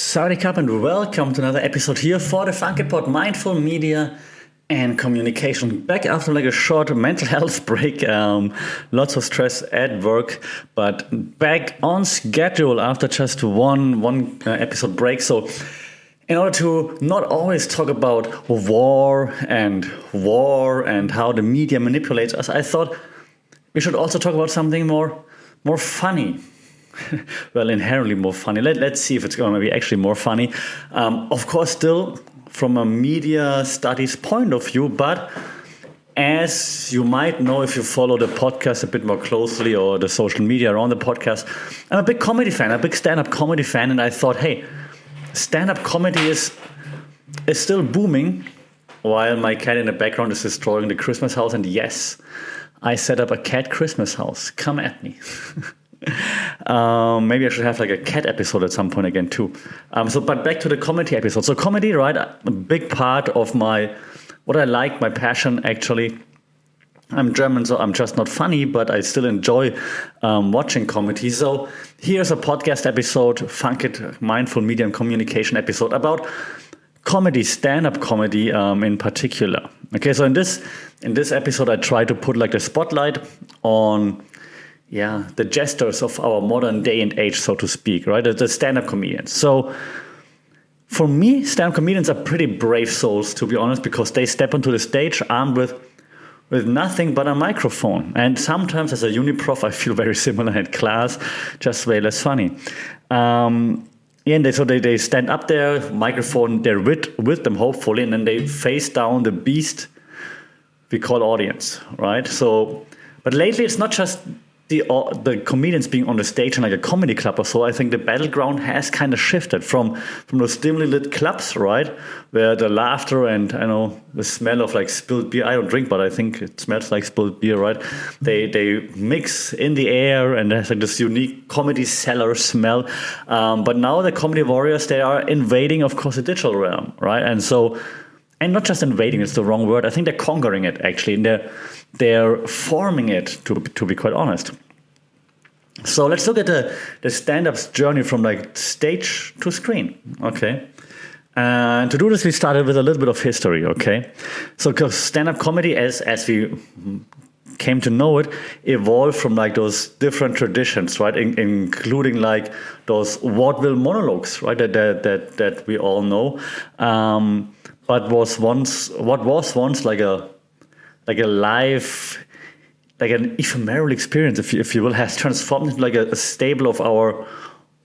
Sawadee Cup and welcome to another episode here for the Funky Pod Mindful Media and Communication. Back after like a short mental health break, lots of stress at work, but back on schedule after just one episode break. So in order to not always talk about war and how the media manipulates us, I thought we should also talk about something more funny. Well, inherently more funny. Let's see if it's going to be actually more funny. Of course, still from a media studies point of view, but as you might know if you follow the podcast a bit more closely or the social media around the podcast, I'm a big comedy fan, a big stand-up comedy fan, and I thought, hey, stand-up comedy is still booming while my cat in the background is destroying the Christmas house. And yes, I set up a cat Christmas house. Come at me. Maybe I should have like a cat episode at some point again too. But back to the comedy episode. So comedy, right? A big part of what I like, my passion actually. I'm German, so I'm just not funny, but I still enjoy watching comedy. So here's a podcast episode, Funk It, Mindful Media and Communication episode about comedy, stand-up comedy in particular. Okay, so in this episode, I try to put like the spotlight on the jesters of our modern day and age, so to speak, right? The stand-up comedians. So for me, stand-up comedians are pretty brave souls, to be honest, because they step onto the stage armed with nothing but a microphone. And sometimes as a uni prof, I feel very similar in class, just way less funny. And they stand up there, microphone, they're with them, hopefully, and then they face down the beast we call audience, right? So, but lately it's not just the comedians being on the stage in like a comedy club or so. I think the battleground has kind of shifted from those dimly lit clubs, right, where the laughter and the smell of like spilled beer. I don't drink, but I think it smells like spilled beer, right? They mix in the air, and there's like this unique comedy cellar smell. But now the comedy warriors, they are invading, of course, the digital realm, right? And not just invading, it's the wrong word. I think they're conquering it, actually. And they're forming it, to be quite honest. So let's look at the stand-up's journey from like stage to screen, okay? And to do this, we started with a little bit of history, okay? So because stand-up comedy, as we came to know it, evolved from like those different traditions, right? Including like those vaudeville monologues, right? That we all know. But what was once like a live, like an ephemeral experience, if you will, has transformed into like a staple of our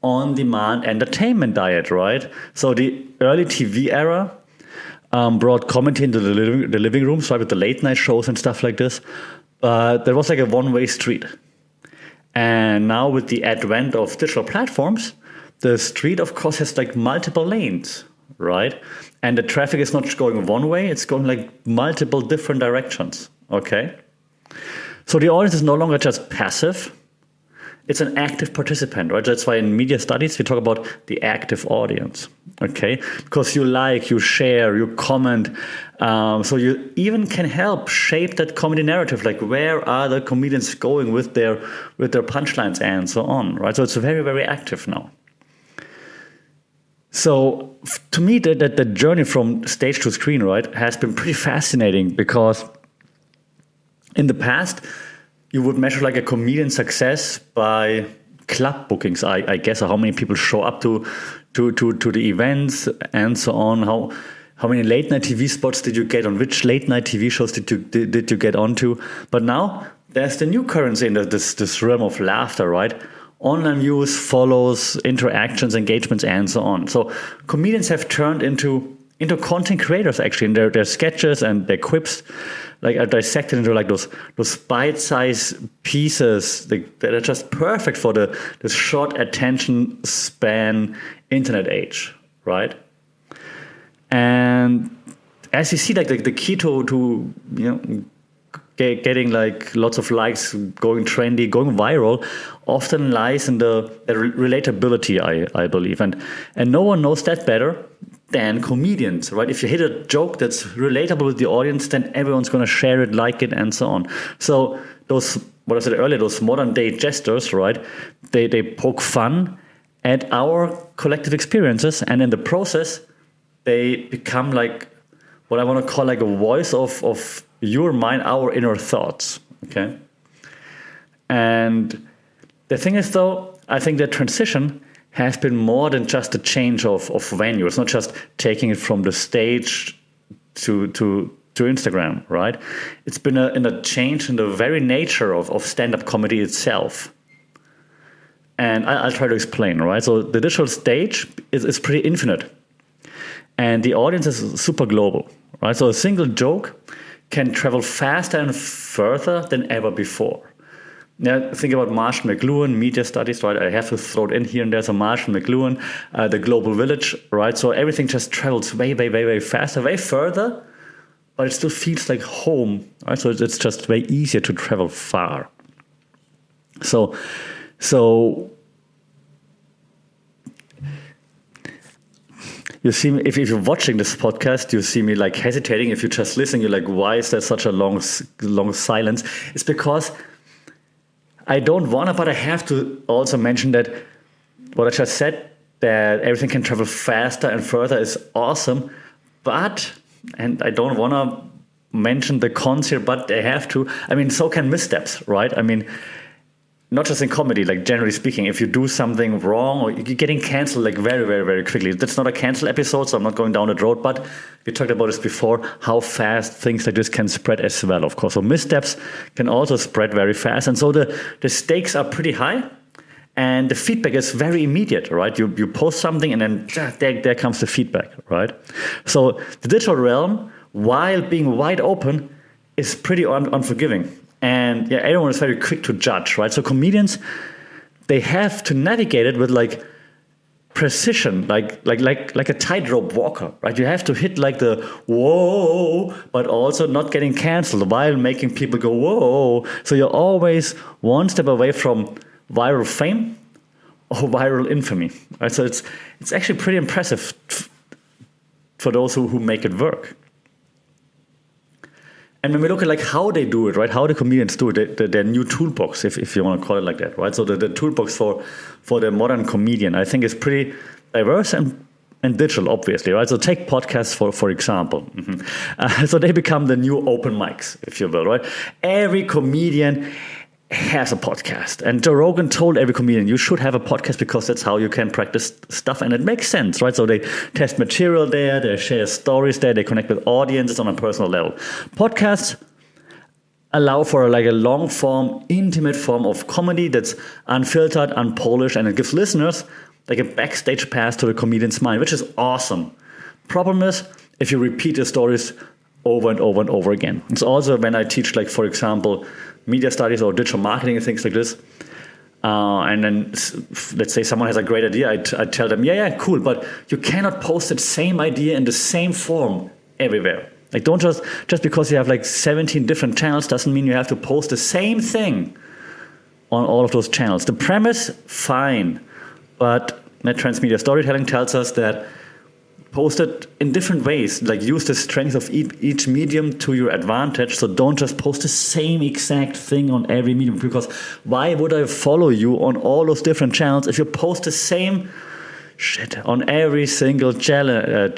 on-demand entertainment diet, right? So the early TV era brought comedy into the living rooms, right, with the late night shows and stuff like this. But there was like a one-way street. And now with the advent of digital platforms, the street, of course, has like multiple lanes, right? And the traffic is not going one way, it's going like multiple different directions, okay? So the audience is no longer just passive, it's an active participant, right? That's why in media studies, we talk about the active audience, okay? Because you like, you share, you comment, so you even can help shape that comedy narrative, like where are the comedians going with their punchlines and so on, right? So it's very, very active now. So to me, the journey from stage to screen, right, has been pretty fascinating because in the past, you would measure like a comedian's success by club bookings, I guess, or how many people show up to the events and so on. How many late night TV spots did you get on? Which late night TV shows did you get onto? But now there's the new currency in this realm of laughter, right? Online views, follows, interactions, engagements, and so on. So comedians have turned into content creators, actually, and their sketches and their quips like are dissected into like those bite-sized pieces that are just perfect for the short attention span internet age, right? And as you see, like the key to getting like lots of likes, going trendy, going viral, often lies in the relatability, I believe, and no one knows that better than comedians, right? If you hit a joke that's relatable with the audience, then everyone's going to share it, like it, and so on. So those, what I said earlier, those modern day jesters, right? They poke fun at our collective experiences, and in the process, they become like what I want to call like a voice of your mind, our inner thoughts. Okay. And the thing is, though, I think that transition has been more than just a change of venue. It's not just taking it from the stage to Instagram, right? It's been a change in the very nature of stand-up comedy itself. And I'll try to explain, right? So the digital stage is pretty infinite. And the audience is super global, right? So a single joke can travel faster and further than ever before. Now, think about Marshall McLuhan, media studies, right? I have to throw it in here and there. So Marshall McLuhan, the global village, right? So everything just travels way, way, way, way faster, way further, but it still feels like home, right? So it's just way easier to travel far. So you see me, if you're watching this podcast, you see me like hesitating. If you just listen, you're like, why is there such a long silence? It's because I don't want to, but I have to also mention that what I just said, that everything can travel faster and further, is awesome. But, and I don't want to mention the cons here, but I have to. I mean, so can missteps, right? I mean, not just in comedy, like generally speaking, if you do something wrong or you're getting canceled like very, very, very quickly. That's not a cancel episode, so I'm not going down that road, but we talked about this before, how fast things like this can spread as well, of course. So missteps can also spread very fast. And so the stakes are pretty high and the feedback is very immediate, right? You post something and then there comes the feedback, right? So the digital realm, while being wide open, is pretty unforgiving. And yeah, everyone is very quick to judge, right? So comedians, they have to navigate it with like precision, like a tightrope walker, right? You have to hit like the whoa, but also not getting canceled while making people go whoa. So you're always one step away from viral fame or viral infamy, right? So it's actually pretty impressive for those who make it work. And when we look at like how they do it, right? How the comedians do it, their new toolbox, if you want to call it like that, right? So the toolbox for the modern comedian, I think, is pretty diverse and digital, obviously, right? So take podcasts for example. So they become the new open mics, if you will, right? Every comedian has a podcast, and Joe Rogan told every comedian, you should have a podcast because that's how you can practice stuff, and it makes sense, right? So they test material there, they share stories there, they connect with audiences on a personal level. Podcasts allow for like a long form, intimate form of comedy that's unfiltered, unpolished, and it gives listeners like a backstage pass to the comedian's mind, which is awesome. Problem is, if you repeat the stories over and over and over again. It's also when I teach, like, for example, media studies or digital marketing and things like this. And then let's say someone has a great idea. I tell them, yeah, cool. But you cannot post that same idea in the same form everywhere. Like, don't just because you have like 17 different channels doesn't mean you have to post the same thing on all of those channels. The premise, fine. But net transmedia storytelling tells us that post it in different ways, like use the strength of each medium to your advantage. So don't just post the same exact thing on every medium, because why would I follow you on all those different channels if you post the same shit on every single channel?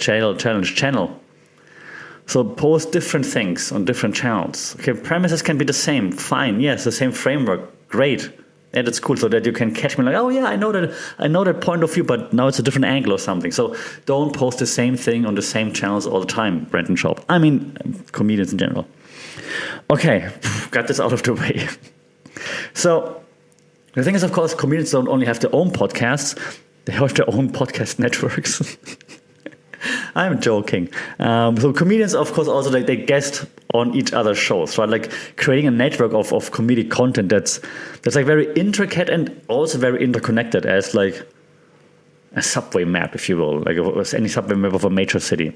So post different things on different channels. Okay, premises can be the same, fine, yes, the same framework, great. Yeah, that's cool, so that you can catch me like, oh yeah, I know that point of view, but now it's a different angle or something. So don't post the same thing on the same channels all the time, Brendan Schaub. I mean, comedians in general. Okay, got this out of the way. So the thing is, of course, comedians don't only have their own podcasts, they have their own podcast networks. I'm joking. So comedians, of course, also they guest on each other's shows, right? Like creating a network of comedic content that's like very intricate and also very interconnected, as like a subway map, if you will, like any subway map of a major city.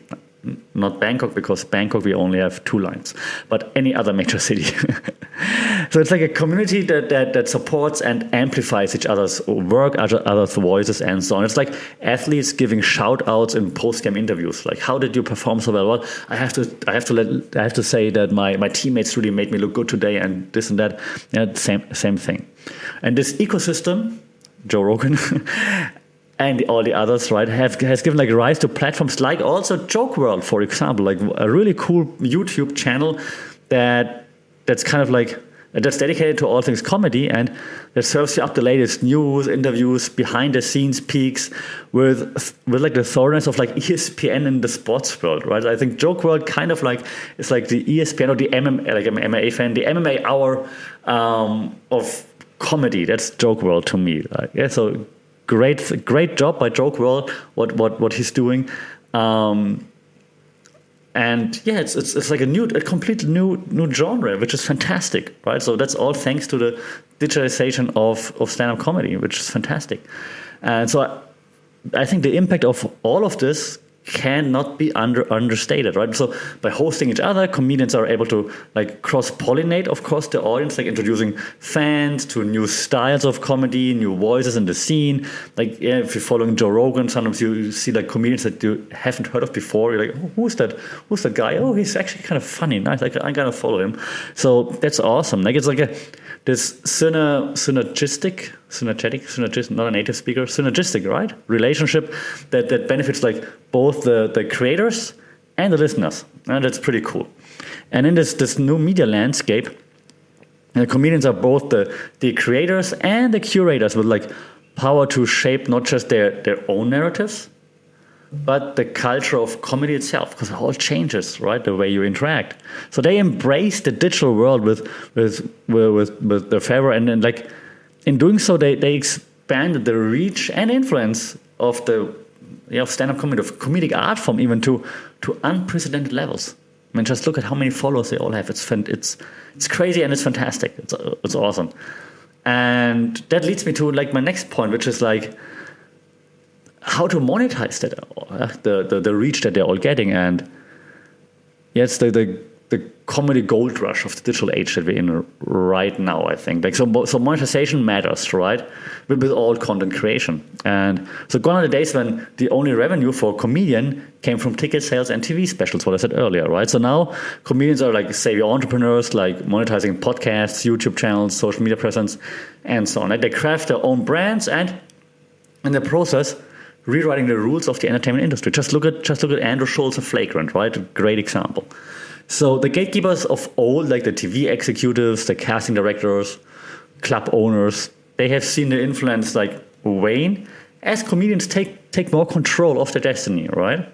Not Bangkok, because Bangkok we only have 2 lines, but any other major city. So it's like a community that supports and amplifies each other's work, other's voices, and so on. It's like athletes giving shout outs in post-game interviews. Like, how did you perform so well? Well, I have to say that my teammates really made me look good today, and this and that. Yeah, same thing. And this ecosystem, Joe Rogan, and all the others, right, has given like rise to platforms like also Joke World, for example, like a really cool YouTube channel that's kind of like that's dedicated to all things comedy and that serves you up the latest news, interviews, behind the scenes peaks with like the thoroughness of like ESPN in the sports world, right? I think Joke World kind of like it's like the ESPN or the MMA, like I'm an MMA fan, the MMA hour of comedy. That's Joke World to me. Yeah, so great job by Joke World. What he's doing. And yeah, it's like a completely new genre, which is fantastic, right? So that's all thanks to the digitalization of stand-up comedy, which is fantastic. And so I think the impact of all of this cannot be understated, right? So by hosting each other, comedians are able to like cross-pollinate, of course, the audience, like introducing fans to new styles of comedy, new voices in the scene. Like yeah, if you're following Joe Rogan, sometimes you see like comedians that you haven't heard of before. You're like, oh, who's that guy? Oh, he's actually kind of funny. Nice. Like I'm gonna follow him. So that's awesome. Like it's like this synergistic, not a native speaker, synergistic, right? Relationship that benefits like both the creators and the listeners. And that's pretty cool. And in this new media landscape, comedians are both the creators and the curators with like power to shape not just their own narratives, but the culture of comedy itself, because it all changes, right? The way you interact. So they embrace the digital world with their favor, and then like in doing so, they expanded the reach and influence of the stand-up comedy, of comedic art form, even to unprecedented levels. I mean, just look at how many followers they all have. It's crazy and it's fantastic. It's awesome, and that leads me to like my next point, which is like how to monetize that the reach that they're all getting. And yeah, it's the comedy gold rush of the digital age that we're in right now, I think. Like so monetization matters, right? With all content creation. And so gone are the days when the only revenue for a comedian came from ticket sales and TV specials, what I said earlier, right? So now comedians are like savvy entrepreneurs, like monetizing podcasts, YouTube channels, social media presence, and so on. Like they craft their own brands and in the process rewriting the rules of the entertainment industry. Just look at Andrew Schulz of Flagrant, right? A great example. So the gatekeepers of old, like the TV executives, the casting directors, club owners, they have seen the influence like wane as comedians take more control of their destiny, right?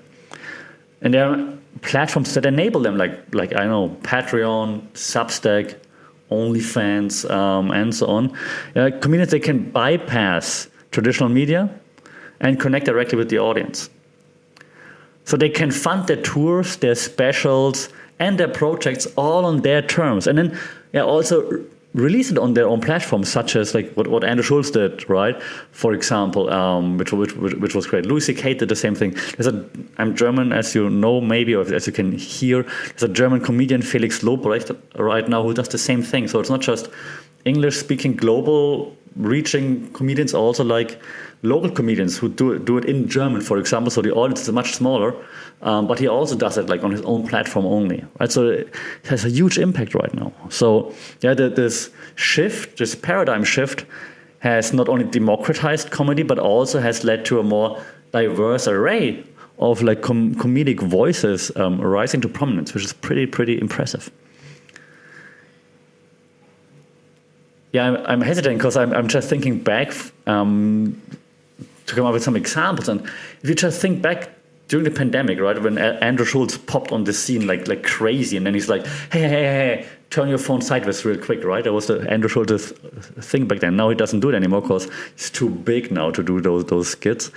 And there are platforms that enable them, like I know Patreon, Substack, OnlyFans, and so on. Comedians, they can bypass traditional media and connect directly with the audience. So they can fund their tours, their specials, and their projects all on their terms. And then also release it on their own platforms, such as like what Andrew Schulz did, right? For example, which was great. Louis C.K. did the same thing. I'm German, as you know, maybe, or as you can hear. There's a German comedian, Felix Lobrecht, right now, who does the same thing. So it's not just English-speaking, global reaching comedians, also like local comedians who do it in German, for example. So the audience is much smaller, but he also does it like on his own platform only, right? So it has a huge impact right now. So this paradigm shift has not only democratized comedy, but also has led to a more diverse array of like comedic voices rising to prominence, which is pretty impressive. Yeah, I'm hesitating because I'm just thinking back to come up with some examples. And if you just think back during the pandemic, right, when Andrew Schulz popped on the scene like crazy, and then he's like, hey, turn your phone sideways real quick, right? That was the Andrew Schulz's thing back then. Now he doesn't do it anymore because he's too big now to do those skits.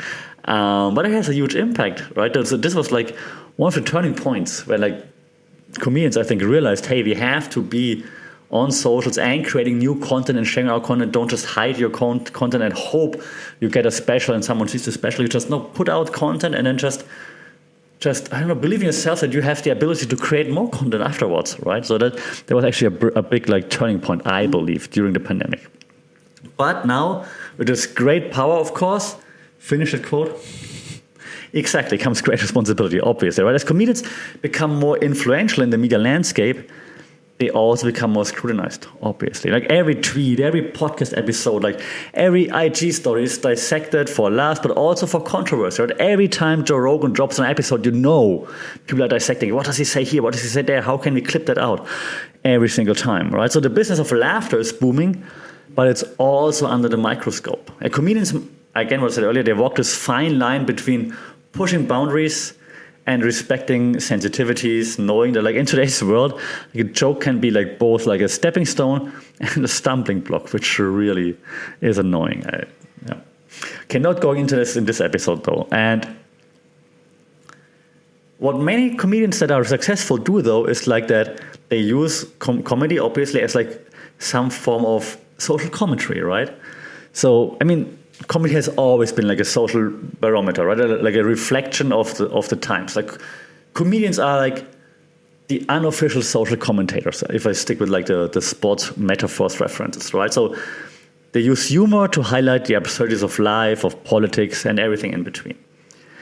But it has a huge impact, right? So this was like one of the turning points where like comedians, I think, realized, hey, we have to be on socials and creating new content and sharing our content. Don't just hide your content and hope you get a special and someone sees the special. You just put out content and then just I don't know, believe in yourself that you have the ability to create more content afterwards, right? So that was actually a big like turning point, I believe, during the pandemic. But now with this great power, of course, finish that quote. Exactly, comes great responsibility, obviously, right? As comedians become more influential in the media landscape, they also become more scrutinized, obviously. Like every tweet, every podcast episode, like every IG story is dissected for laughs, but also for controversy. Right? Every time Joe Rogan drops an episode, people are dissecting. What does he say here? What does he say there? How can we clip that out? Every single time, right? So the business of laughter is booming, but it's also under the microscope. And comedians, again, what I said earlier, they walk this fine line between pushing boundaries and respecting sensitivities, knowing that like in today's world, like, a joke can be like both like a stepping stone and a stumbling block, which really is annoying. Okay, not going into this in this episode though. And what many comedians that are successful do though is like that they use comedy obviously as like some form of social commentary, right? So, I mean, comedy has always been like a social barometer, right? Like a reflection of the times. Like comedians are like the unofficial social commentators, if I stick with like the sports metaphors references, right? So they use humor to highlight the absurdities of life, of politics, and everything in between.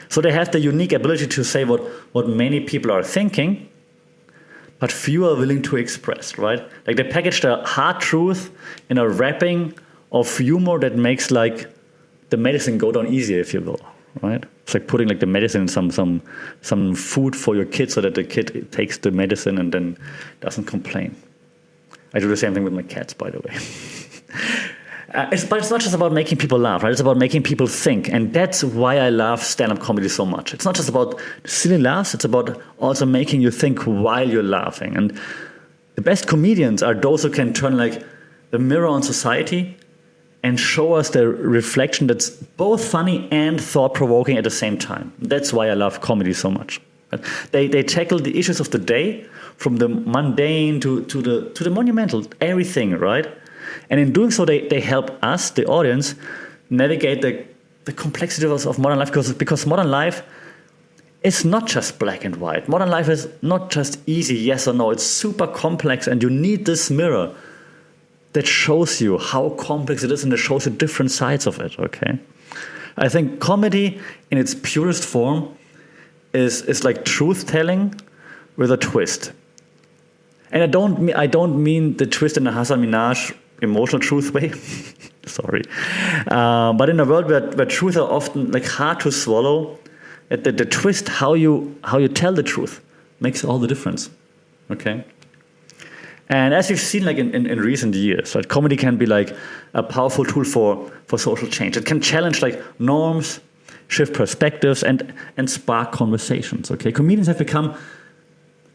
So they have the unique ability to say what many people are thinking, but few are willing to express, right? Like they package the hard truth in a wrapping of humor that makes like the medicine go down easier, if you will, right? It's like putting like the medicine in some food for your kid so that the kid takes the medicine and then doesn't complain. I do the same thing with my cats, by the way. But it's not just about making people laugh, right? It's about making people think. And that's why I love stand-up comedy so much. It's not just about silly laughs. It's about also making you think while you're laughing. And the best comedians are those who can turn like the mirror on society and show us the reflection that's both funny and thought-provoking at the same time. That's why I love comedy so much. They tackle the issues of the day, from the mundane to the monumental, everything, right? And in doing so, they help us, the audience, navigate the complexities of modern life, because modern life is not just black and white. Modern life is not just easy, yes or no. It's super complex, and you need this mirror that shows you how complex it is, and it shows you different sides of it, okay? I think comedy in its purest form is like truth-telling with a twist. And I don't mean the twist in a Hassan Minaj emotional truth way. Sorry. But in a world where truths are often like hard to swallow, the twist, how you tell the truth, makes all the difference, okay? And as we've seen like in recent years, right, comedy can be like a powerful tool for social change. It can challenge like norms, shift perspectives, and spark conversations. Okay, comedians have become,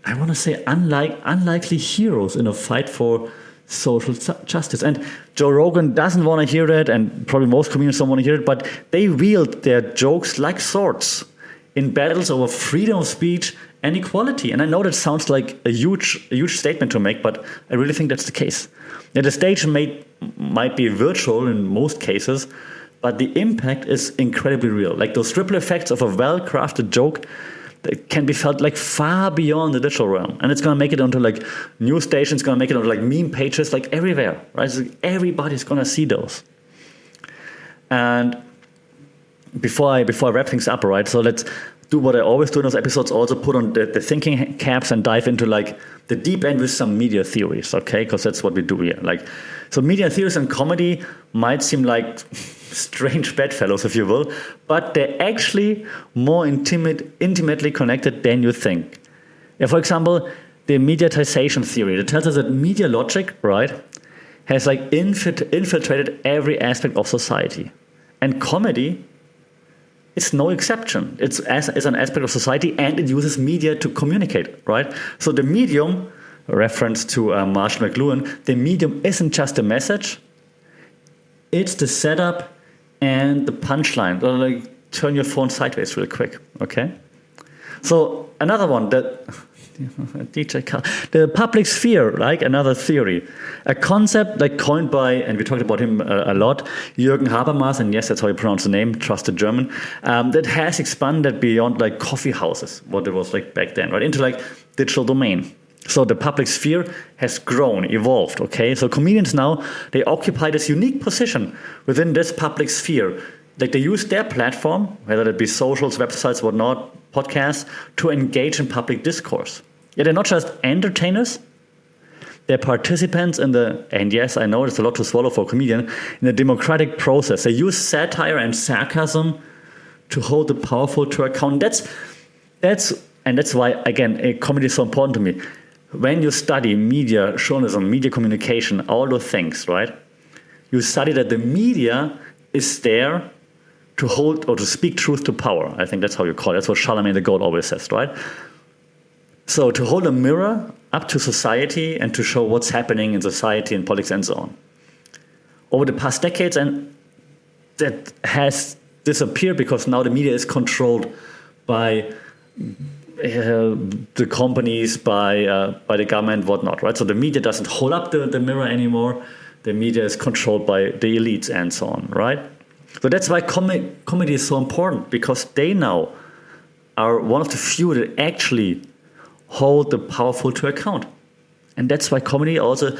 I want to say, unlikely heroes in a fight for social justice. And Joe Rogan doesn't want to hear that, and probably most comedians don't want to hear it, but they wield their jokes like swords in battles over freedom of speech and equality. And I know that sounds like a huge statement to make, but I really think that's the case. Now, the stage might be virtual in most cases, but the impact is incredibly real. Like those ripple effects of a well-crafted joke that can be felt like far beyond the digital realm. And it's going to make it onto like news stations, going to make it onto like meme pages, like everywhere, right? So everybody's going to see those. And before I wrap things up, right? So let's do what I always do in those episodes, also put on the thinking caps and dive into like the deep end with some media theories, okay? Because that's what we do here. Like, so media theories and comedy might seem like strange bedfellows, if you will, but they're actually more intimately connected than you think. Yeah, for example, the mediatization theory, that tells us that media logic, right, has like infiltrated every aspect of society. And comedy, it's no exception. It's an aspect of society, and it uses media to communicate, right? So the medium, a reference to Marshall McLuhan, the medium isn't just a message, it's the setup and the punchline. Or like turn your phone sideways real quick, okay? So another one, DJ Carl, the public sphere, like another theory, a concept like coined by, and we talked about him a lot, Jürgen Habermas, and yes, that's how you pronounce the name, trusted German, that has expanded beyond like coffee houses, what it was like back then, right, into like digital domain. So the public sphere has grown, evolved, okay? So comedians now, they occupy this unique position within this public sphere. Like they use their platform, whether it be socials, websites, whatnot, podcasts, to engage in public discourse. Yeah, they're not just entertainers, They're participants in and yes, I know it's a lot to swallow for a comedian, in the democratic process. They use satire and sarcasm to hold the powerful to account. That's why, again, a comedy is so important to me. When you study media, journalism, media communication, all those things, right? You study that the media is there to hold or to speak truth to power. I think that's how you call it. That's what Charlemagne the God always says, right? So to hold a mirror up to society and to show what's happening in society and politics and so on. Over the past decades, and that has disappeared because now the media is controlled by the companies, by the government, whatnot, right? So the media doesn't hold up the mirror anymore. The media is controlled by the elites and so on, right? So that's why comedy is so important, because they now are one of the few that actually hold the powerful to account. And that's why comedy also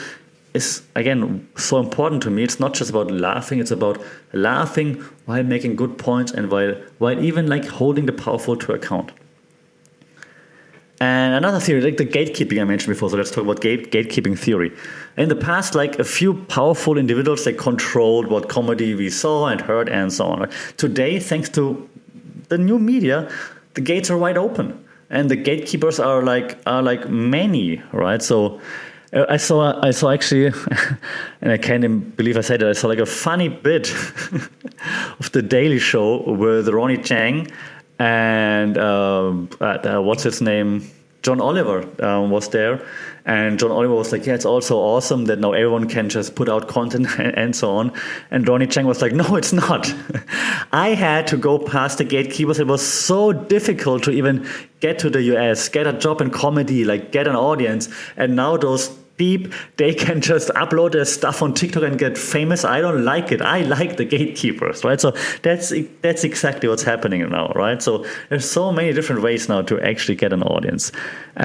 is, again, so important to me. It's not just about laughing, it's about laughing while making good points and while even like holding the powerful to account. And another theory, like the gatekeeping I mentioned before, so let's talk about gatekeeping theory. In the past, like a few powerful individuals, they controlled what comedy we saw and heard and so on. Today, thanks to the new media, the gates are wide open. And the gatekeepers are like many, right? So I saw actually, and I can't even believe I said that, I saw like a funny bit of the Daily Show with Ronnie Chang and what's his name? John Oliver was there. And John Oliver was like, yeah, it's also awesome that now everyone can just put out content and so on. And Ronnie Chang was like, no, it's not. I had to go past the gatekeepers. It was so difficult to even get to the US, get a job in comedy, like get an audience. And now those beep, they can just upload their stuff on TikTok and get famous. I don't like it. I like the gatekeepers, right? So that's exactly what's happening now, right? So there's so many different ways now to actually get an audience.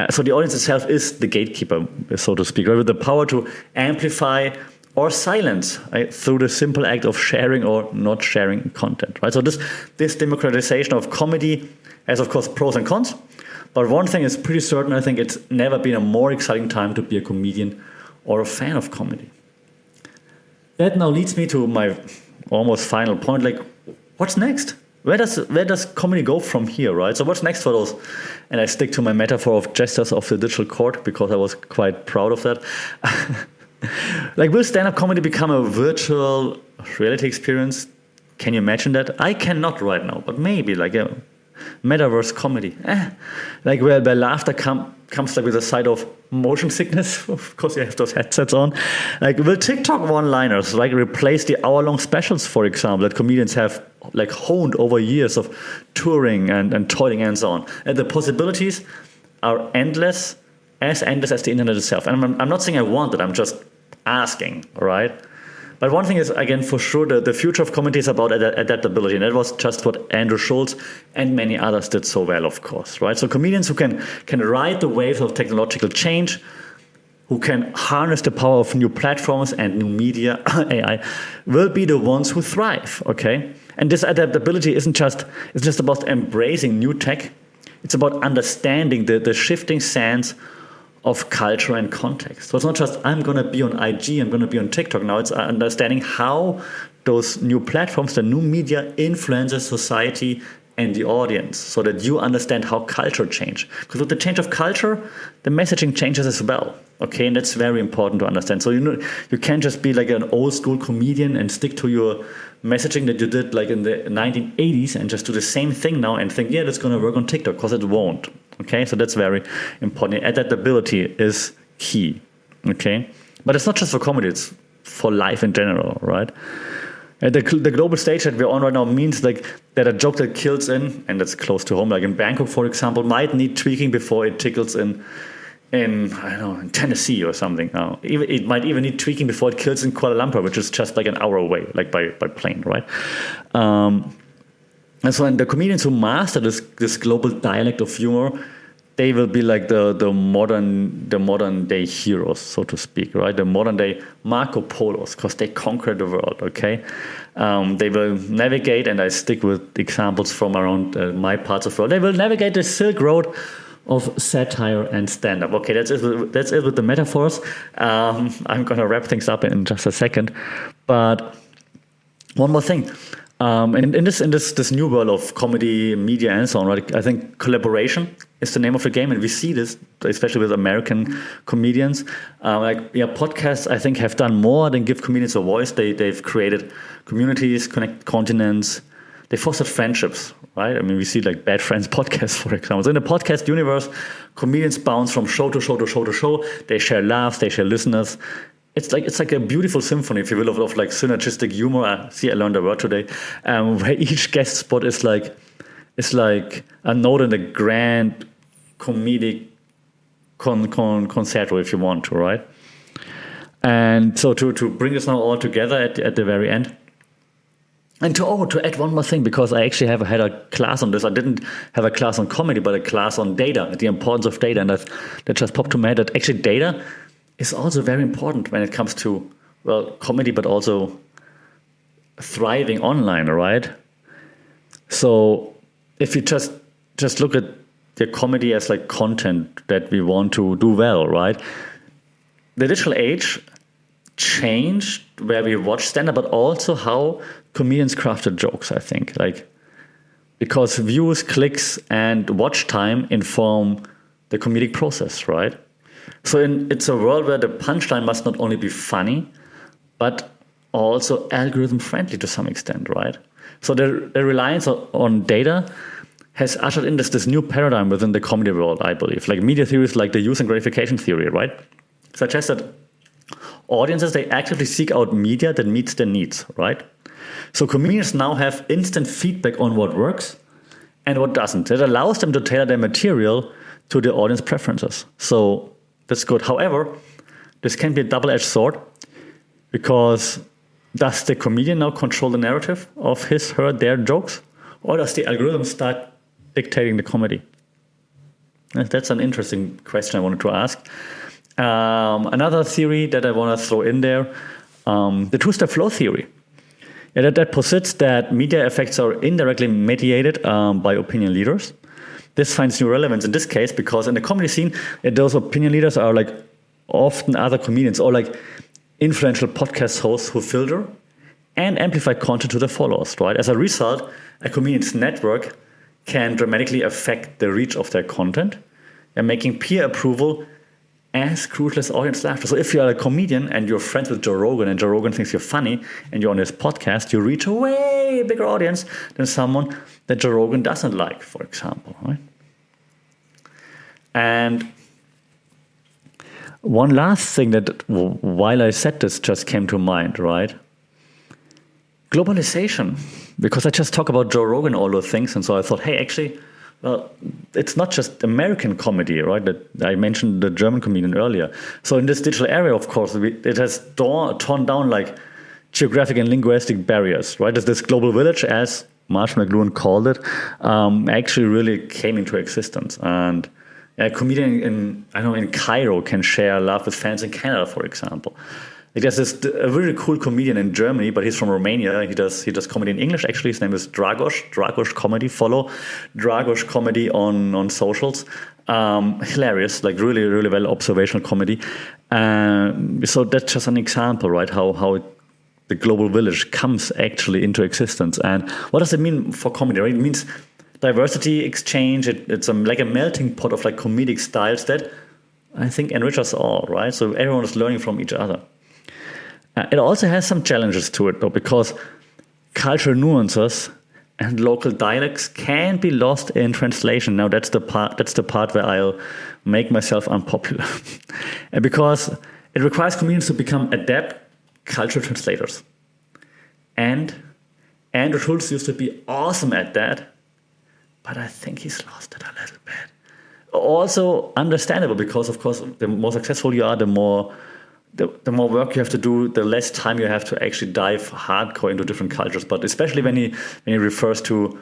So the audience itself is the gatekeeper, so to speak, right? With the power to amplify or silence, right? Through the simple act of sharing or not sharing content, right? So this democratization of comedy has, of course, pros and cons. But one thing is pretty certain, I think it's never been a more exciting time to be a comedian or a fan of comedy. That now leads me to my almost final point, like, what's next? Where does comedy go from here, right? So what's next for those? And I stick to my metaphor of jesters of the digital court because I was quite proud of that. Like, will stand-up comedy become a virtual reality experience? Can you imagine that? I cannot right now, but maybe like a metaverse comedy, like where laughter comes like with a side of motion sickness. Of course, you have those headsets on. Like, will TikTok one-liners like replace the hour-long specials, for example, that comedians have like honed over years of touring and toiling and so on? And the possibilities are endless as the internet itself. And I'm not saying I want it. I'm just asking, right? But one thing is, again, for sure, the future of comedy is about adaptability. And that was just what Andrew Schulz and many others did so well, of course, right? So comedians who can ride the waves of technological change, who can harness the power of new platforms and new media, AI, will be the ones who thrive, okay? And this adaptability it's just about embracing new tech. It's about understanding the shifting sands of culture and context. So it's not just, I'm going to be on IG, I'm going to be on TikTok. Now it's understanding how those new platforms, the new media influences society and the audience so that you understand how culture changes. Because with the change of culture, the messaging changes as well. Okay, and that's very important to understand. So you can't just be like an old school comedian and stick to your messaging that you did like in the 1980s and just do the same thing now and think, yeah, that's going to work on TikTok, because it won't. Okay, so that's very important. Adaptability is key. Okay, but it's not just for comedy; it's for life in general, right? The global stage that we're on right now means like that a joke that kills in, and that's close to home, like in Bangkok, for example, might need tweaking before it tickles in I don't know, in Tennessee or something. It might even need tweaking before it kills in Kuala Lumpur, which is just like an hour away, like by plane, right? And so the comedians who master this global dialect of humor, they will be like the modern day heroes, so to speak, right? The modern day Marco Polos, because they conquered the world, okay? They will navigate, and I stick with examples from around my parts of the world. They will navigate the Silk Road of satire and stand-up. Okay, that's it with the metaphors. I'm going to wrap things up in just a second. But one more thing. In this new world of comedy, media, and so on, right? I think collaboration is the name of the game, and we see this especially with American comedians. Podcasts I think have done more than give comedians a voice. They've created communities, connect continents. They fostered friendships, right? I mean, we see like Bad Friends podcasts, for example. So in the podcast universe, comedians bounce from show to show to show to show. They share laughs, they share listeners. It's like a beautiful symphony, if you will, of like synergistic humor. I learned a word today, where each guest spot is like a note in the grand comedic concerto, if you want to, right? And so to bring this now all together at the very end. And to add one more thing, because I actually had a class on this. I didn't have a class on comedy, but a class on data, the importance of data. And that just popped to my head that actually data is also very important when it comes to, well, comedy, but also thriving online, right? So if you just look at the comedy as like content that we want to do well, right? The digital age changed where we watch stand-up, but also how comedians crafted jokes, I think. Like, because views, clicks, and watch time inform the comedic process, right? So it's a world where the punchline must not only be funny, but also algorithm-friendly to some extent, right? So the reliance on data has ushered in this new paradigm within the comedy world, I believe. Like media theories like the use and gratification theory, right? Suggest that audiences, they actively seek out media that meets their needs, right? So comedians now have instant feedback on what works and what doesn't. It allows them to tailor their material to the audience preferences. So that's good. However, this can be a double-edged sword, because does the comedian now control the narrative of his, her, their jokes? Or does the algorithm start dictating the comedy? That's an interesting question I wanted to ask. Another theory that I want to throw in there, the two-step flow theory. That posits that media effects are indirectly mediated by opinion leaders. This finds new relevance in this case because in the comedy scene, those opinion leaders are like often other comedians or like influential podcast hosts who filter and amplify content to their followers, right? As a result, a comedian's network can dramatically affect the reach of their content and making peer approval as crucial as audience laughter. So if you're a comedian and you're friends with Joe Rogan and Joe Rogan thinks you're funny and you're on his podcast, you reach a way bigger audience than someone that Joe Rogan doesn't like, for example, right? And one last thing that, while I said this, just came to mind, right? Globalization. Because I just talk about Joe Rogan, all those things, and so I thought, hey, actually, well, it's not just American comedy, right? That I mentioned the German comedian earlier. So in this digital area, of course, it has torn down like geographic and linguistic barriers, right? This global village, as Marsh McLuhan called it, actually really came into existence. And a comedian in Cairo can share love with fans in Canada, for example. There's a really cool comedian in Germany, but he's from Romania. He does comedy in English, actually. His name is Dragos Comedy. Follow Dragos Comedy on socials. Hilarious, like really, really well observational comedy. So that's just an example, right? How the global village comes actually into existence. And what does it mean for comedy, right? It means diversity, exchange. It's like a melting pot of like comedic styles that I think enrich us all, right? So everyone is learning from each other. It also has some challenges to it, though, because cultural nuances and local dialects can be lost in translation. Now, that's the part where I'll make myself unpopular, and because it requires comedians to become adept cultural translators. And Andrew Schulz used to be awesome at that, but I think he's lost it a little bit. Also understandable, because, of course, the more successful you are, the more work you have to do, the less time you have to actually dive hardcore into different cultures. But especially when he refers to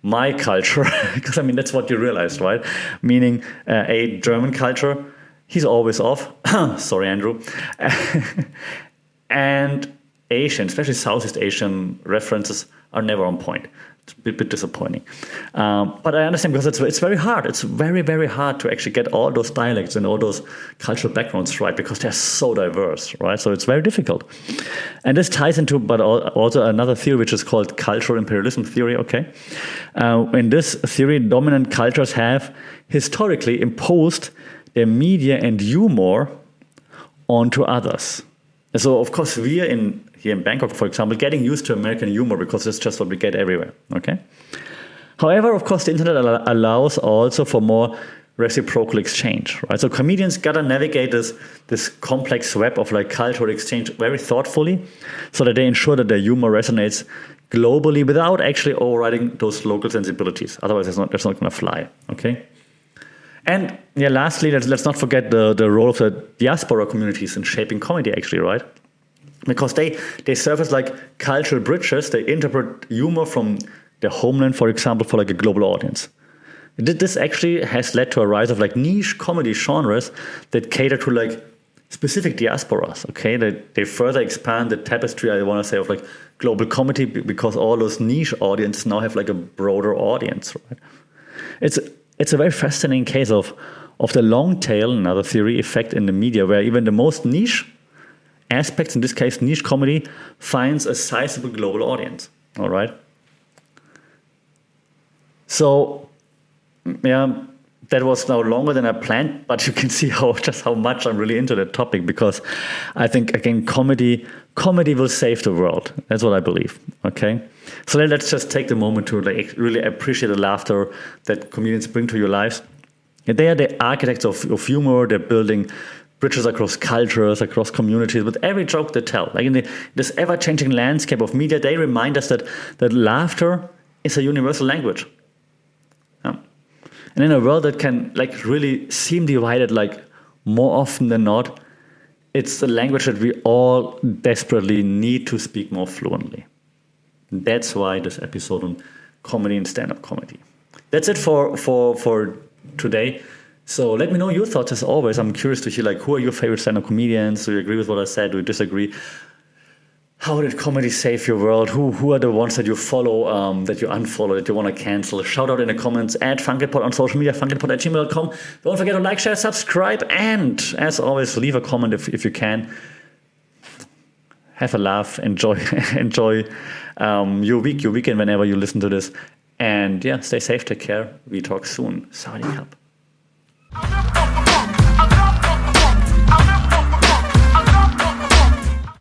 my culture, because I mean, that's what you realize, right? Meaning a German culture, he's always off. Sorry, Andrew. And Asian, especially Southeast Asian references are never on point. It's a bit disappointing. But I understand because it's very hard. It's very, very hard to actually get all those dialects and all those cultural backgrounds right because they're so diverse, right? So it's very difficult. And this ties into, but also another theory which is called cultural imperialism theory, okay? In this theory, dominant cultures have historically imposed their media and humor onto others. So, of course, here in Bangkok, for example, getting used to American humor because it's just what we get everywhere, okay? However, of course, the internet allows also for more reciprocal exchange, right? So comedians gotta navigate this complex web of like cultural exchange very thoughtfully so that they ensure that their humor resonates globally without actually overriding those local sensibilities. Otherwise, it's not gonna fly, okay? And yeah, lastly, let's not forget the role of the diaspora communities in shaping comedy, actually, right? Because they serve as like cultural bridges. They interpret humor from their homeland, for example, for like a global audience. This actually has led to a rise of like niche comedy genres that cater to like specific diasporas, okay? They further expand the tapestry, I want to say, of like global comedy because all those niche audiences now have like a broader audience, right? It's a very fascinating case of the long tail, another theory, effect in the media where even the most niche aspects, in this case niche comedy, finds a sizable global audience, all right? So, yeah, that was now longer than I planned, but you can see how much I'm really into that topic because I think, again, comedy will save the world. That's what I believe, okay? So let's just take the moment to like really appreciate the laughter that comedians bring to your lives. And they are the architects of humor. They're building bridges across cultures, across communities, with every joke they tell. Like in this ever-changing landscape of media, they remind us that laughter is a universal language. And in a world that can like really seem divided, like more often than not, it's a language that we all desperately need to speak more fluently. That's why this episode on comedy and stand-up comedy. That's it for today. So let me know your thoughts as always. I'm curious to hear like who are your favorite stand-up comedians? Do you agree with what I said? Do you disagree? How did comedy save your world? Who are the ones that you follow, that you unfollow, that you want to cancel? Shout out in the comments at FunkelPod on social media, funkelpod@gmail.com. Don't forget to like, share, subscribe, and as always, leave a comment if you can. Have a laugh, enjoy your weekend whenever you listen to this. And yeah, stay safe, take care. We talk soon. Sawadee Krap.